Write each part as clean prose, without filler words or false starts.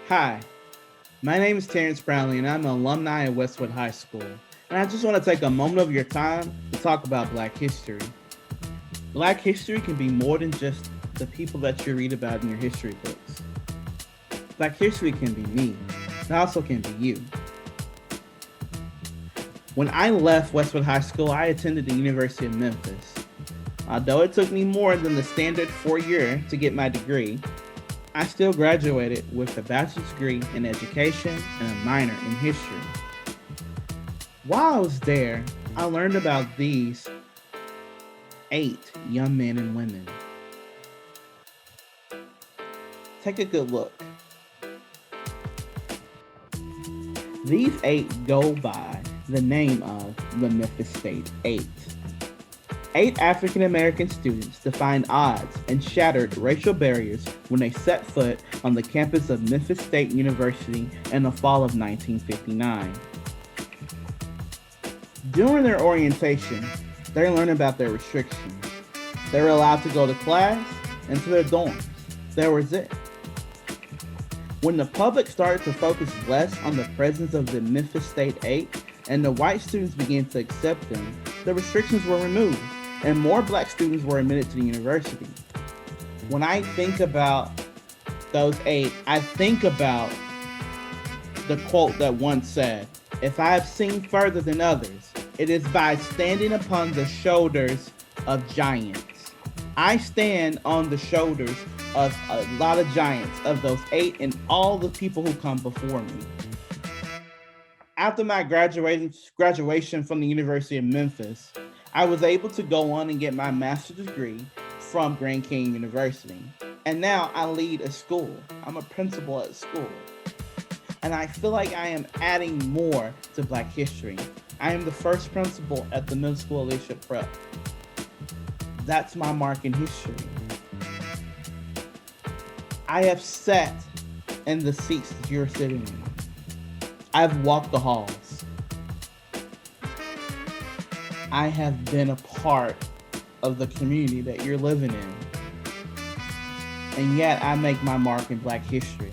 Hi, my name is Terrence Brownlee, and I'm an alumni at Westwood High School. And I just want to take a moment of your time to talk about Black history. Black history can be more than just the people that you read about in your history books. Black history can be me. It also can be you. When I left Westwood High School, I attended the University of Memphis. Although it took me more than the standard 4-year to get my degree, I still graduated with a bachelor's degree in education and a minor in history. While I was there, I learned about these 8 young men and women. Take a good look. These 8 go by the name of the Memphis State 8. 8 African American students defied odds and shattered racial barriers when they set foot on the campus of Memphis State University in the fall of 1959. During their orientation, they learned about their restrictions. They were allowed to go to class and to their dorms. That was it. When the public started to focus less on the presence of the Memphis State 8 and the white students began to accept them, the restrictions were removed and more black students were admitted to the university. When I think about those 8, I think about the quote that once said, "If I have seen further than others, it is by standing upon the shoulders of giants." I stand on the shoulders of a lot of giants, of those 8 and all the people who come before me. After my graduation from the University of Memphis, I was able to go on and get my master's degree from Grand Canyon University. And now I lead a school. I'm a principal at school. And I feel like I am adding more to Black history. I am the first principal at the middle school Alicia Prep. That's my mark in history. I have sat in the seats that you're sitting in. I've walked the halls. I have been a part of the community that you're living in. And yet I make my mark in Black history,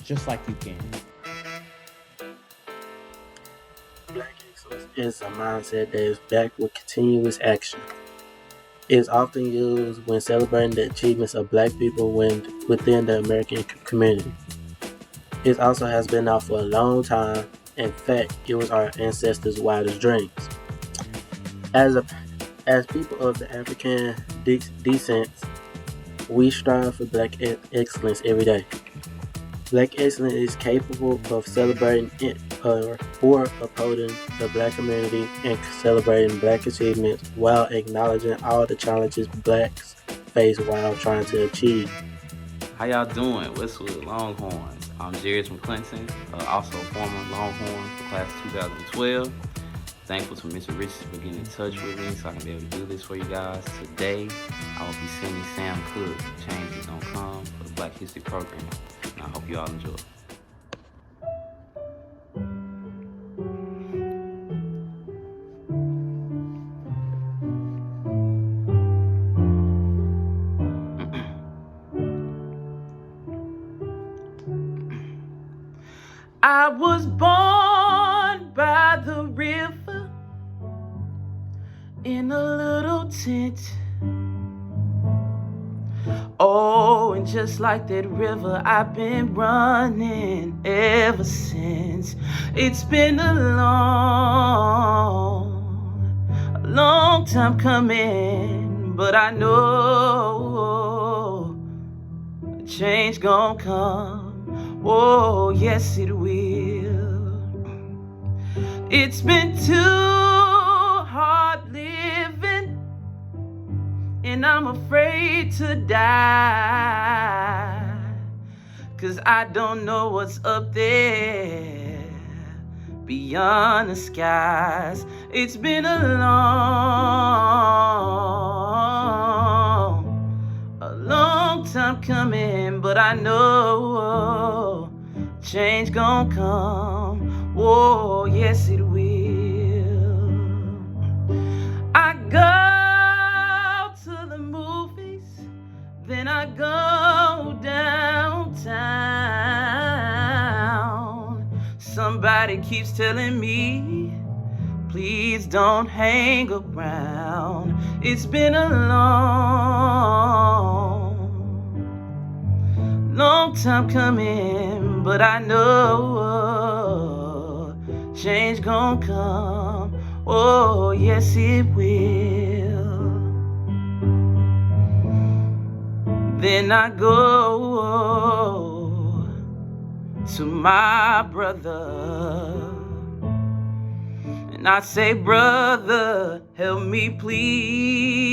just like you can. Black excellence is a mindset that is backed with continuous action. It is often used when celebrating the achievements of Black people within the American community. It also has been out for a long time. In fact, it was our ancestors' wildest dreams. As people of the African descent, we strive for Black excellence every day. Black excellence is capable of celebrating or upholding the Black community and celebrating Black achievements while acknowledging all the challenges Blacks face while trying to achieve. How y'all doing? Westwood Longhorns. I'm Jared from Clinton, also a former Longhorn for class of 2012. Thankful to Mr. Richards for getting in touch with me so I can be able to do this for you guys. Today, I will be singing Sam Cooke, Change Is Gonna Come, for the Black History Program. And I hope you all enjoy. I was born by the river in a little tent. Oh, and just like that river, I've been running ever since. It's been a long time coming, but I know a change gon' come. Oh, yes, it will. It's been too hard living, and I'm afraid to die, 'cause I don't know what's up there beyond the skies. It's been a long time coming, but I know change gon' come. Oh, yes, it will. I go to the movies, then I go downtown. Somebody keeps telling me, please don't hang around. It's been a long time coming, but I know change gon' come. Oh, yes, it will. Then I go to my brother, and I say, brother, help me please.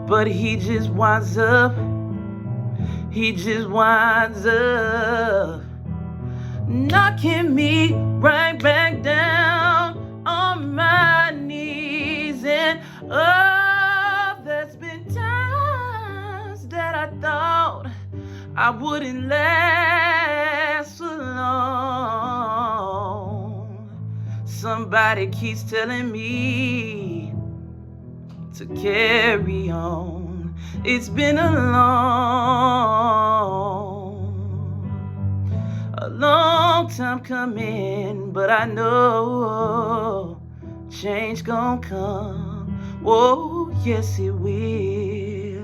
But he just winds up knocking me right back down on my knees. And oh, there's been times that I thought I wouldn't last so long. Somebody keeps telling me to carry on. It's been a long time coming, but I know change gon' come. Oh, yes, it will.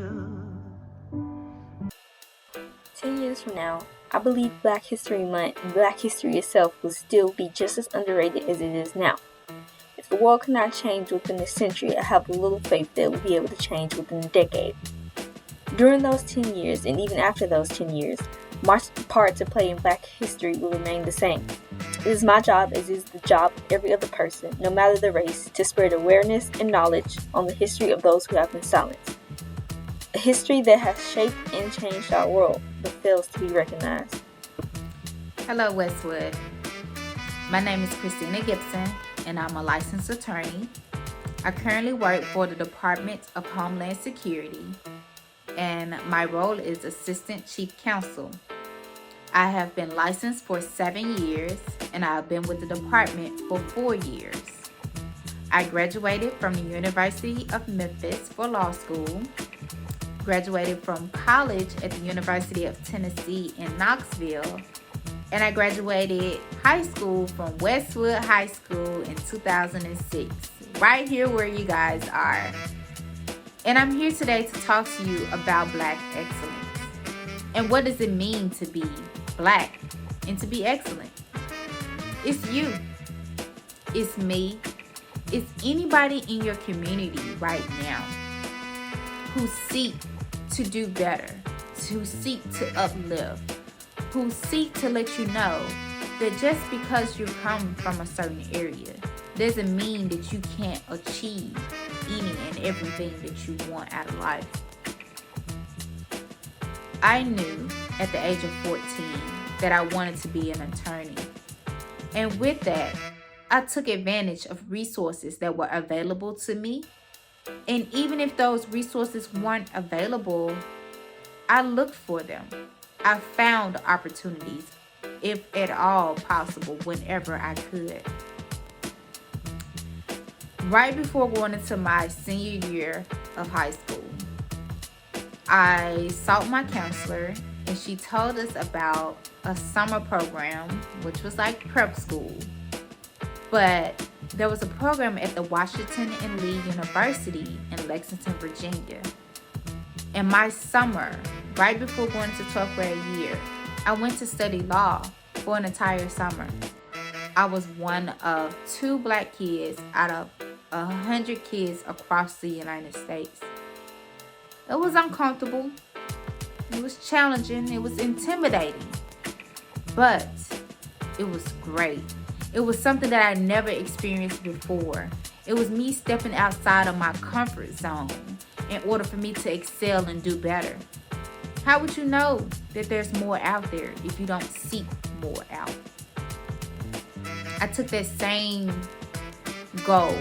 10 years from now, I believe Black History Month and Black history itself will still be just as underrated as it is now. If the world cannot change within a century, I have little faith that it will be able to change within a decade. During those 10 years, and even after those 10 years, my part to play in Black history will remain the same. It is my job, as is the job of every other person, no matter the race, to spread awareness and knowledge on the history of those who have been silenced. A history that has shaped and changed our world, but fails to be recognized. Hello, Westwood. My name is Christina Gibson, and I'm a licensed attorney. I currently work for the Department of Homeland Security, and my role is Assistant Chief Counsel. I have been licensed for 7 years, and I have been with the department for 4 years. I graduated from the University of Memphis for law school, graduated from college at the University of Tennessee in Knoxville, and I graduated high school from Westwood High School in 2006, right here where you guys are. And I'm here today to talk to you about Black excellence. And what does it mean to be Black and to be excellent? It's you. It's me. It's anybody in your community right now who seek to do better, who seek to uplift, who seek to let you know that just because you come from a certain area doesn't mean that you can't achieve any and everything that you want out of life. I knew at the age of 14 that I wanted to be an attorney. And with that, I took advantage of resources that were available to me. And even if those resources weren't available, I looked for them. I found opportunities, if at all possible, whenever I could. Right before going into my senior year of high school, I sought my counselor, and she told us about a summer program, which was like prep school. But there was a program at the Washington and Lee University in Lexington, Virginia. And my summer, right before going to 12th grade year, I went to study law for an entire summer. I was one of 2 black kids out of 100 kids across the United States. It was uncomfortable. It was challenging. It was intimidating. But it was great. It was something that I never experienced before. It was me stepping outside of my comfort zone in order for me to excel and do better. How would you know that there's more out there if you don't seek more out? I took that same goal,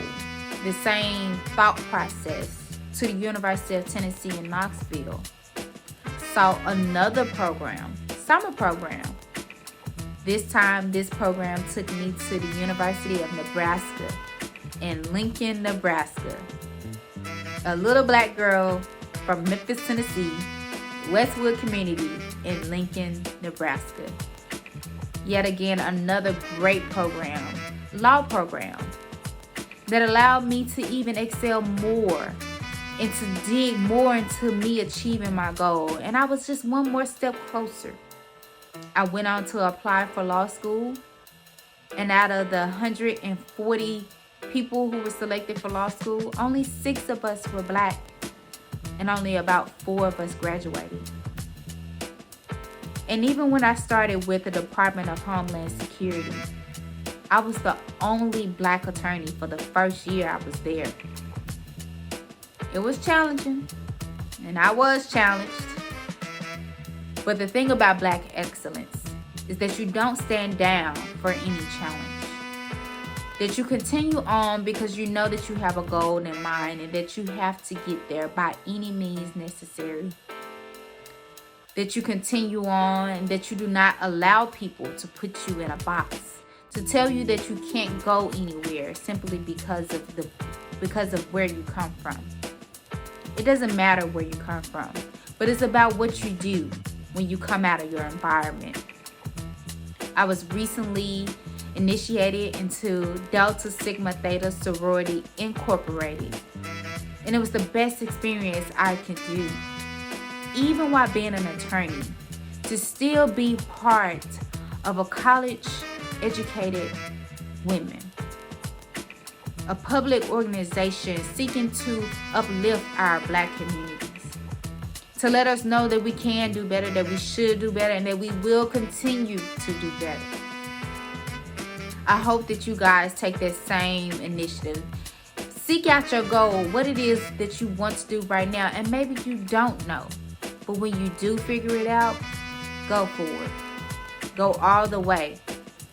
the same thought process to the University of Tennessee in Knoxville. Saw another program, summer program. This time, this program took me to the University of Nebraska in Lincoln, Nebraska. A little black girl from Memphis, Tennessee, Westwood community in Lincoln, Nebraska. Yet again, another great program, law program, that allowed me to even excel more and to dig more into me achieving my goal. And I was just one more step closer. I went on to apply for law school, and out of the 140 people who were selected for law school, only 6 of us were black, and only about 4 of us graduated. And even when I started with the Department of Homeland Security, I was the only black attorney for the first year I was there. It was challenging, and I was challenged. But the thing about black excellence is that you don't stand down for any challenge. That you continue on because you know that you have a goal in mind and that you have to get there by any means necessary. That you continue on and that you do not allow people to put you in a box, to tell you that you can't go anywhere simply because of where you come from. It doesn't matter where you come from, but it's about what you do when you come out of your environment. I was recently initiated into Delta Sigma Theta Sorority Incorporated, and it was the best experience I could do. Even while being an attorney, to still be part of a college-educated women, a public organization seeking to uplift our black communities, to let us know that we can do better, that we should do better, and that we will continue to do better. I hope that you guys take that same initiative. Seek out your goal, what it is that you want to do right now, and maybe you don't know. But when you do figure it out, go for it. Go all the way,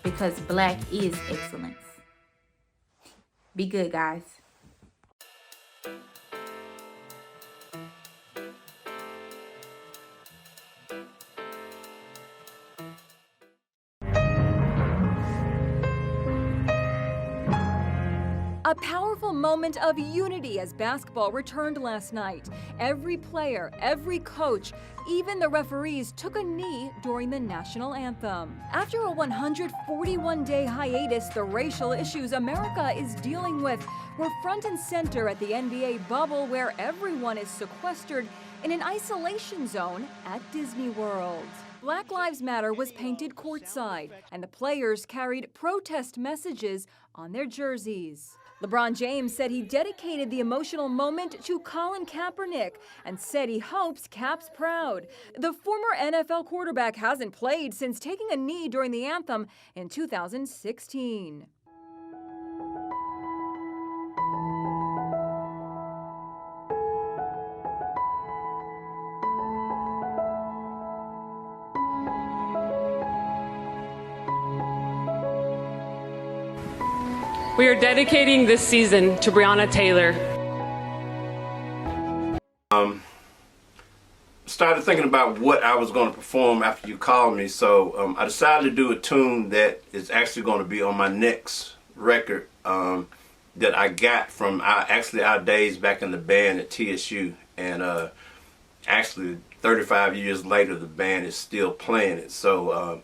because black is excellence. Be good, guys. A powerful moment of unity as basketball returned last night. Every player, every coach, even the referees took a knee during the national anthem. After a 141-day hiatus, the racial issues America is dealing with were front and center at the NBA bubble, where everyone is sequestered in an isolation zone at Disney World. Black Lives Matter was painted courtside, and the players carried protest messages on their jerseys. LeBron James said he dedicated the emotional moment to Colin Kaepernick and said he hopes Cap's proud. The former NFL quarterback hasn't played since taking a knee during the anthem in 2016. We are dedicating this season to Breonna Taylor. Started thinking about what I was going to perform after you called me, so I decided to do a tune that is actually going to be on my next record that I got from our days back in the band at TSU, and actually 35 years later the band is still playing it. So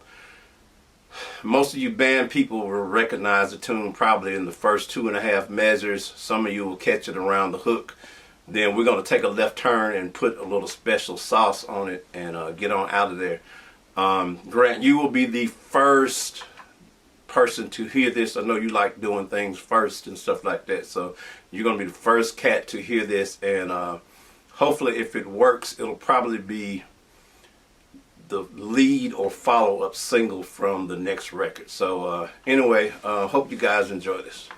most of you band people will recognize the tune probably in the first 2.5 measures. Some of you will catch it around the hook. Then we're going to take a left turn and put a little special sauce on it and get on out of there. Grant, you will be the first person to hear this. I know you like doing things first and stuff like that, so you're going to be the first cat to hear this, and hopefully if it works, it'll probably be the lead or follow-up single from the next record. So anyway, hope you guys enjoy this.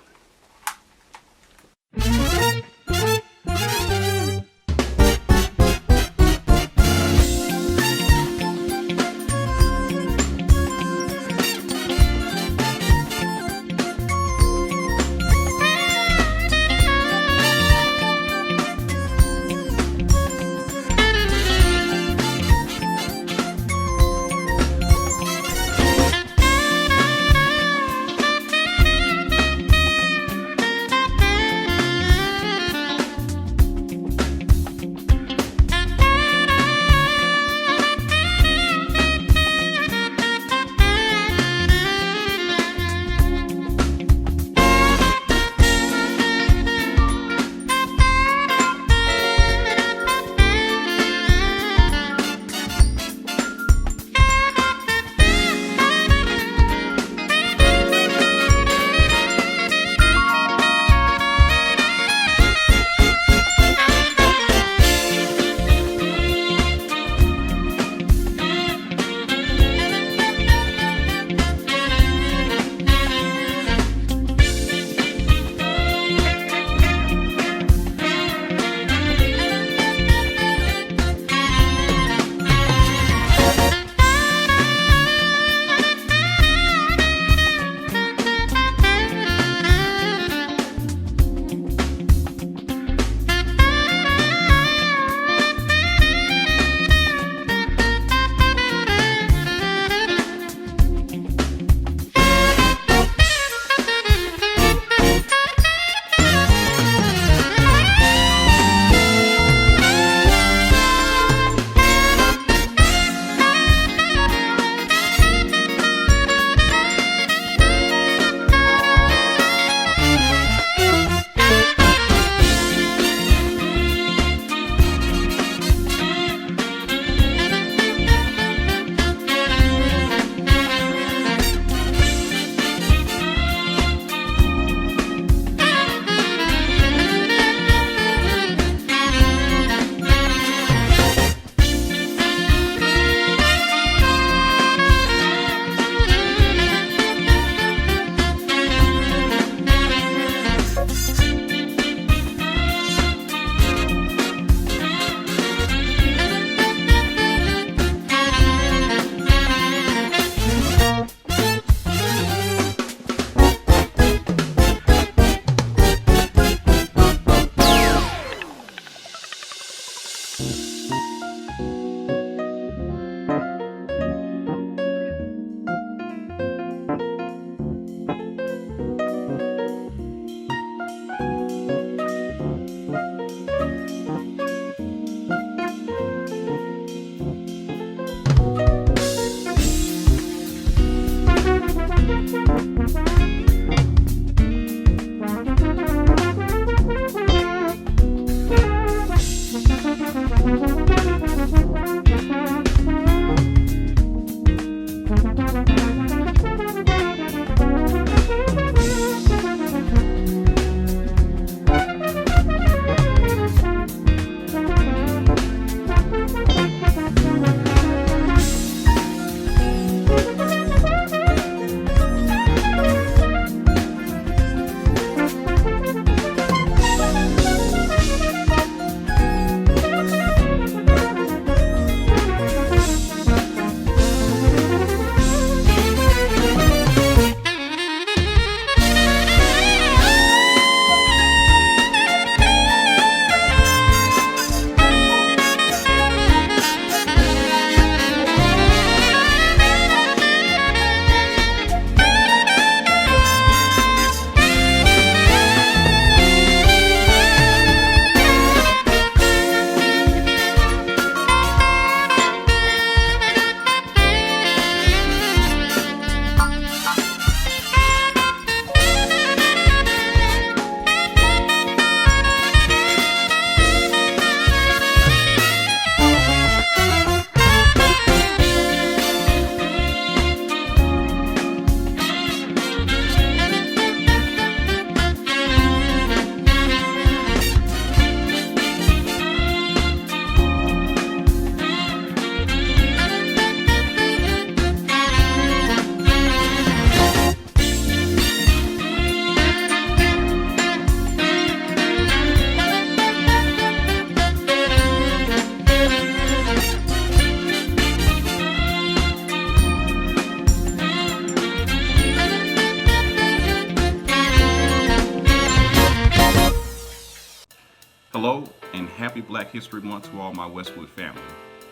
Black History Month to all my Westwood family.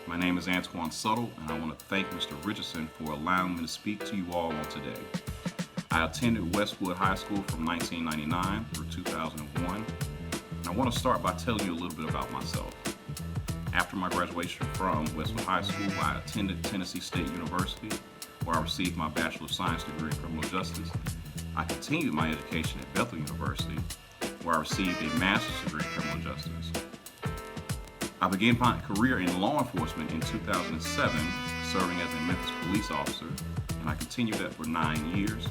My name is Antoine Suttle, and I want to thank Mr. Richardson for allowing me to speak to you all on today. I attended Westwood High School from 1999 through 2001, and I want to start by telling you a little bit about myself. After my graduation from Westwood High School, I attended Tennessee State University, where I received my Bachelor of Science degree in Criminal Justice. I continued my education at Bethel University, where I received a Master's degree in Criminal Justice. I began my career in law enforcement in 2007, serving as a Memphis police officer, and I continued that for 9 years.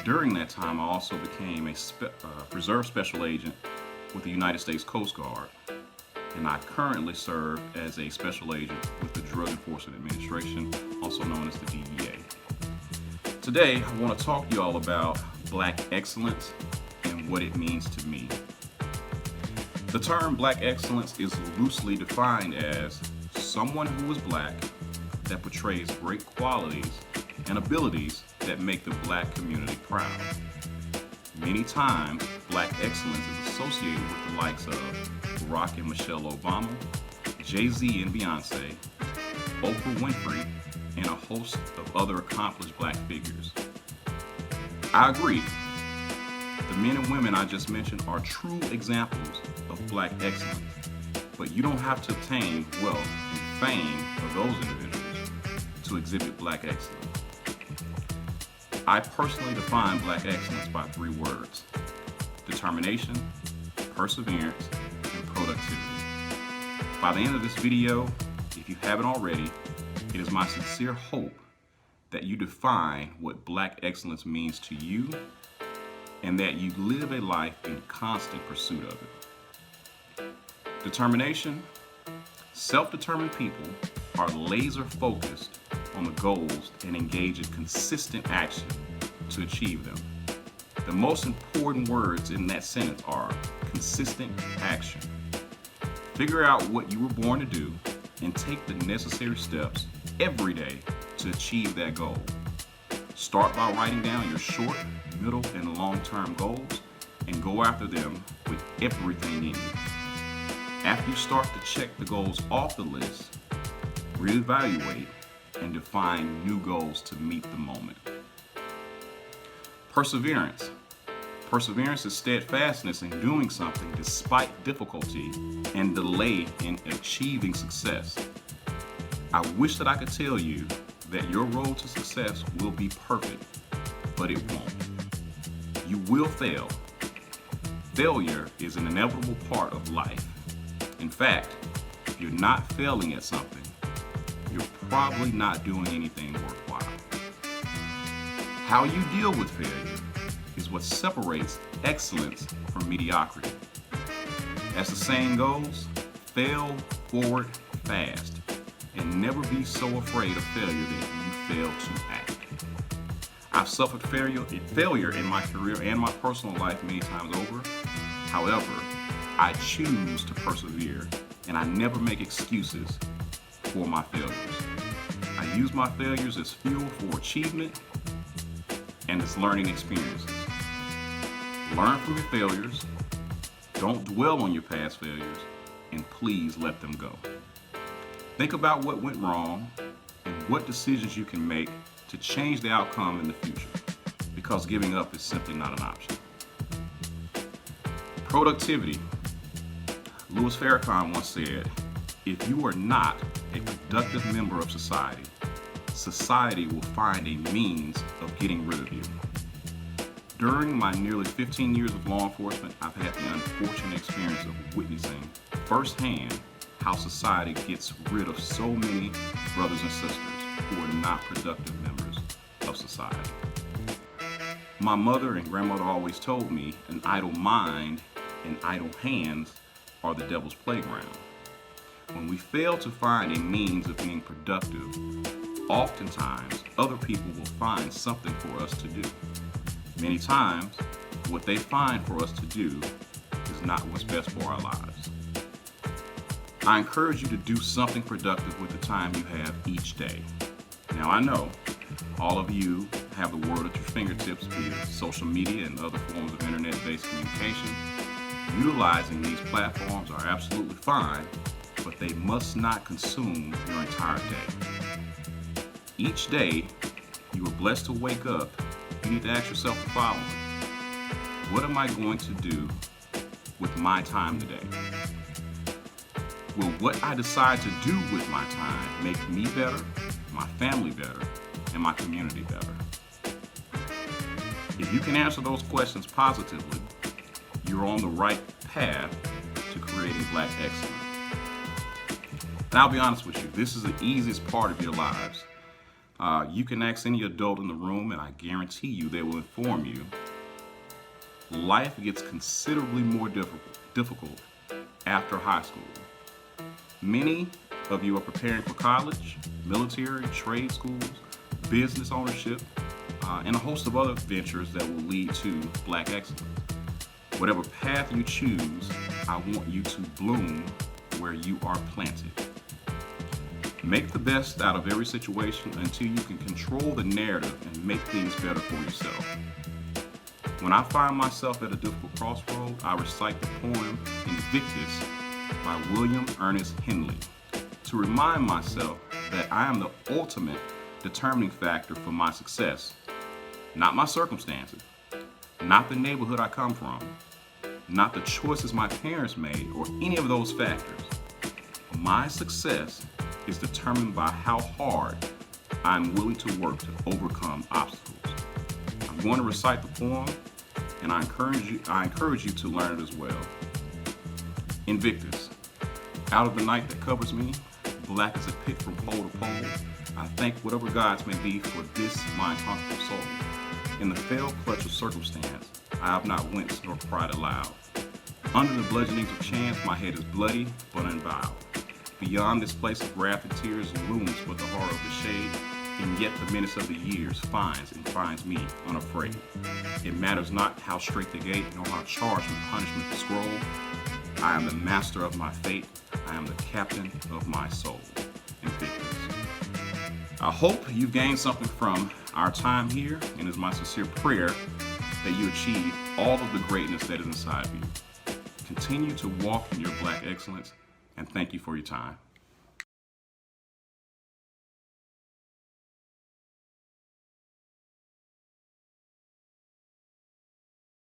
During that time, I also became a reserve special agent with the United States Coast Guard, and I currently serve as a special agent with the Drug Enforcement Administration, also known as the DEA. Today, I want to talk to you all about Black excellence and what it means to me. The term Black excellence is loosely defined as someone who is Black that portrays great qualities and abilities that make the Black community proud. Many times, Black excellence is associated with the likes of Barack and Michelle Obama, Jay-Z and Beyonce, Oprah Winfrey, and a host of other accomplished Black figures. I agree. The men and women I just mentioned are true examples of Black excellence, but you don't have to obtain wealth and fame of those individuals to exhibit Black excellence. I personally define Black excellence by 3 words: determination, perseverance, and productivity. By the end of this video, if you haven't already, it is my sincere hope that you define what Black excellence means to you and that you live a life in constant pursuit of it. Determination. Self-determined people are laser focused on the goals and engage in consistent action to achieve them. The most important words in that sentence are consistent action. Figure out what you were born to do and take the necessary steps every day to achieve that goal. Start by writing down your short, middle, and long-term goals and go after them with everything in you. After you start to check the goals off the list, reevaluate and define new goals to meet the moment. Perseverance. Perseverance is steadfastness in doing something despite difficulty and delay in achieving success. I wish that I could tell you that your road to success will be perfect, but it won't. You will fail. Failure is an inevitable part of life. In fact, if you're not failing at something, you're probably not doing anything worthwhile. How you deal with failure is what separates excellence from mediocrity. As the saying goes, fail forward fast and never be so afraid of failure that you fail to act. I've suffered failure in my career and my personal life many times over. However, I choose to persevere and I never make excuses for my failures. I use my failures as fuel for achievement and as learning experiences. Learn from your failures, don't dwell on your past failures, and please let them go. Think about what went wrong and what decisions you can make to change the outcome in the future, because giving up is simply not an option. Productivity. Louis Farrakhan once said, if you are not a productive member of society, society will find a means of getting rid of you. During my nearly 15 years of law enforcement, I've had the unfortunate experience of witnessing firsthand how society gets rid of so many brothers and sisters who are not productive members of society. My mother and grandmother always told me an idle mind and idle hands are the devil's playground. When we fail to find a means of being productive, oftentimes other people will find something for us to do. Many times, what they find for us to do is not what's best for our lives. I encourage you to do something productive with the time you have each day. Now I know all of you have the world at your fingertips via social media and other forms of internet-based communication. Utilizing these platforms are absolutely fine, but they must not consume your entire day. Each day you are blessed to wake up, you need to ask yourself the following. What am I going to do with my time today? Will what I decide to do with my time make me better, my family better, and my community better? If you can answer those questions positively, you're on the right path to creating Black excellence. And I'll be honest with you, this is the easiest part of your lives. You can ask any adult in the room, and I guarantee you they will inform you. Life gets considerably more difficult after high school. Many of you are preparing for college, military, trade schools, business ownership, and a host of other ventures that will lead to Black excellence. Whatever path you choose, I want you to bloom where you are planted. Make the best out of every situation until you can control the narrative and make things better for yourself. When I find myself at a difficult crossroad, I recite the poem Invictus by William Ernest Henley to remind myself that I am the ultimate determining factor for my success, not my circumstances, not the neighborhood I come from, not the choices my parents made, or any of those factors. My success is determined by how hard I'm willing to work to overcome obstacles. I'm going to recite the poem, and I encourage you to learn it as well. Invictus. Out of the night that covers me, black as a pit from pole to pole, I thank whatever gods may be for this my uncomfortable soul. In the fell clutch of circumstance, I have not winced nor cried aloud. Under the bludgeonings of chance, my head is bloody but unbowed. Beyond this place of wrath and tears looms but the horror of the shade, and yet the menace of the years finds me unafraid. It matters not how straight the gate, nor how charged with punishment the scroll. I am the master of my fate. I am the captain of my soul. Invictus. I hope you've gained something from our time here, and it is my sincere prayer that you achieve all of the greatness that is inside of you. Continue to walk in your Black excellence, and thank you for your time.